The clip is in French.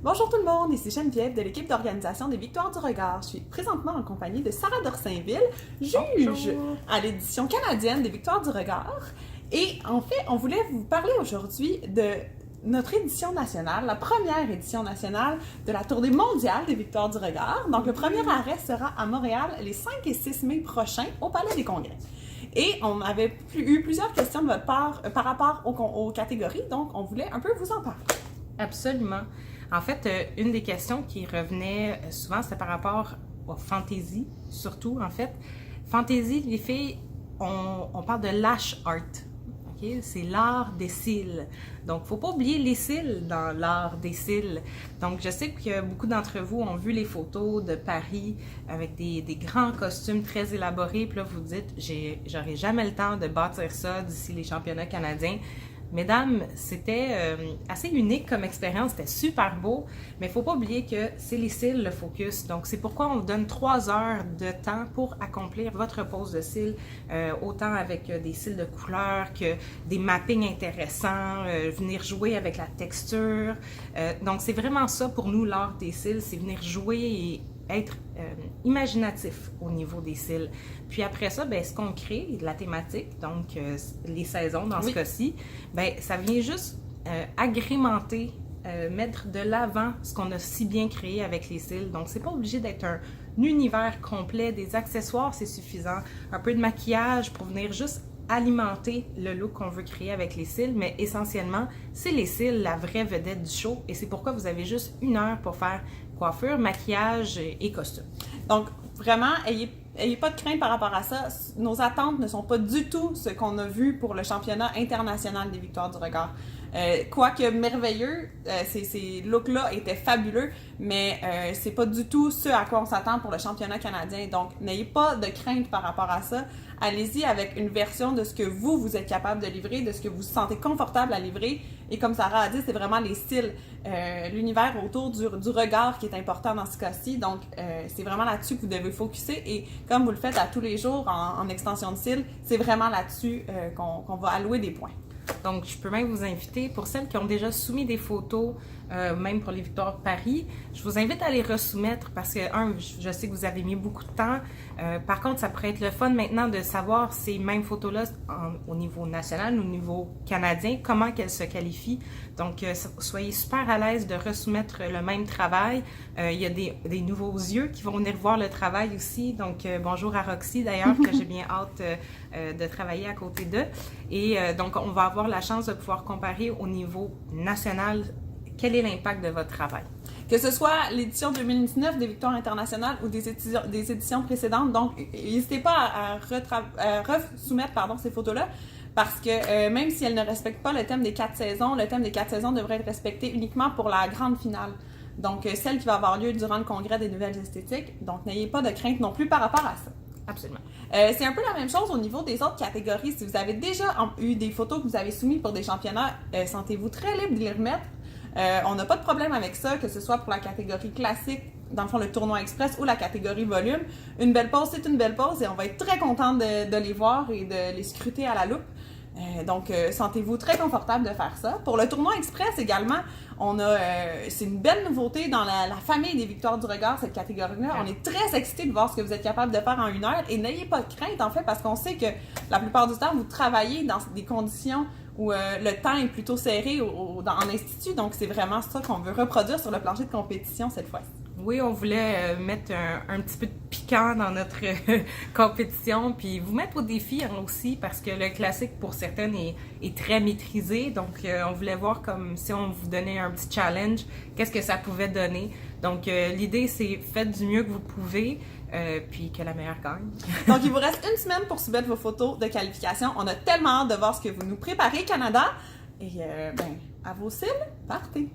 Bonjour tout le monde, ici Geneviève de l'équipe d'organisation des Victoires du Regard. Je suis présentement en compagnie de Sarah Dorsainville, juge Bonjour. à l'édition canadienne des Victoires du Regard. Et en fait, on voulait vous parler aujourd'hui de notre édition nationale, la première édition nationale de la tournée mondiale des Victoires du Regard. Donc le premier arrêt sera à Montréal les 5 et 6 mai prochains au Palais des Congrès. Et on avait eu plusieurs questions de votre part par rapport aux catégories, donc on voulait un peu vous en parler. Absolument. En fait, une des questions qui revenait souvent, c'était par rapport aux fantasy, surtout, en fait. Fantasy, les filles, on parle de lash art. Okay? C'est l'art des cils. Donc, il ne faut pas oublier les cils dans l'art des cils. Donc, je sais que beaucoup d'entre vous ont vu les photos de Paris avec des grands costumes très élaborés. Puis là, vous dites, j'aurai jamais le temps de bâtir ça d'ici les championnats canadiens. Mesdames, c'était assez unique comme expérience, c'était super beau, mais il ne faut pas oublier que c'est les cils le focus. Donc, c'est pourquoi on vous donne 3 heures de temps pour accomplir votre pose de cils, autant avec des cils de couleur que des mappings intéressants, venir jouer avec la texture. Donc, c'est vraiment ça pour nous, l'art des cils, c'est venir jouer et être imaginatif au niveau des cils. Puis après ça, ben, ce qu'on crée, la thématique, donc les saisons dans ce cas-ci, ben, ça vient juste agrémenter, mettre de l'avant ce qu'on a si bien créé avec les cils. Donc, c'est pas obligé d'être un univers complet, des accessoires, c'est suffisant. Un peu de maquillage pour venir juste alimenter le look qu'on veut créer avec les cils, mais essentiellement, c'est les cils la vraie vedette du show et c'est pourquoi vous avez juste 1 heure pour faire coiffure, maquillage et costume. Donc, vraiment, ayez pas de crainte par rapport à ça. Nos attentes ne sont pas du tout ce qu'on a vu pour le championnat international des Victoires du Regard. Quoique merveilleux, ces looks-là étaient fabuleux, mais c'est pas du tout ce à quoi on s'attend pour le championnat canadien. Donc, n'ayez pas de crainte par rapport à ça. Allez-y avec une version de ce que vous êtes capable de livrer, de ce que vous vous sentez confortable à livrer. Et comme Sarah a dit, c'est vraiment les styles, l'univers autour du regard qui est important dans ce cas-ci. Donc, c'est vraiment là-dessus que vous devez focuser. Et comme vous le faites à tous les jours en extension de cils, c'est vraiment là-dessus qu'on va allouer des points. Donc, je peux même vous inviter, pour celles qui ont déjà soumis des photos, même pour les Victoires de Paris, je vous invite à les resoumettre parce que, je sais que vous avez mis beaucoup de temps. Par contre, ça pourrait être le fun maintenant de savoir ces mêmes photos-là au niveau national, au niveau canadien, comment qu'elles se qualifient. Donc, soyez super à l'aise de resoumettre le même travail. Il y a des nouveaux yeux qui vont venir voir le travail aussi. Donc, bonjour à Roxy d'ailleurs, que j'ai bien hâte de travailler à côté d'eux. Et donc, on va avoir la chance de pouvoir comparer au niveau national quel est l'impact de votre travail. Que ce soit l'édition 2019 des Victoires internationales ou des éditions précédentes, donc n'hésitez pas à resoumettre ces photos-là, parce que même si elles ne respectent pas le thème des 4 saisons, le thème des 4 saisons devrait être respecté uniquement pour la grande finale. Donc, celle qui va avoir lieu durant le congrès des nouvelles esthétiques. Donc, n'ayez pas de crainte non plus par rapport à ça. Absolument. C'est un peu la même chose au niveau des autres catégories. Si vous avez déjà eu des photos que vous avez soumises pour des championnats, sentez-vous très libre de les remettre. On n'a pas de problème avec ça, que ce soit pour la catégorie classique, dans le fond le tournoi express, ou la catégorie volume. Une belle pause, c'est une belle pause et on va être très content de les voir et de les scruter à la loupe. Donc, sentez-vous très confortable de faire ça. Pour le tournoi express également, c'est une belle nouveauté dans la famille des Victoires du Regard, cette catégorie-là. On est très excités de voir ce que vous êtes capable de faire en 1 heure et n'ayez pas de crainte en fait parce qu'on sait que la plupart du temps, vous travaillez dans des conditions où le temps est plutôt serré en institut. Donc, c'est vraiment ça qu'on veut reproduire sur le plancher de compétition cette fois-ci. Oui, on voulait mettre un petit peu de piquant dans notre compétition, puis vous mettre au défi aussi, parce que le classique, pour certaines, est très maîtrisé. Donc, on voulait voir comme si on vous donnait un petit challenge, qu'est-ce que ça pouvait donner. Donc, l'idée, c'est faites du mieux que vous pouvez, puis que la meilleure gagne. Donc, il vous reste 1 semaine pour soumettre vos photos de qualification. On a tellement hâte de voir ce que vous nous préparez, Canada. Et, à vos cils, partez!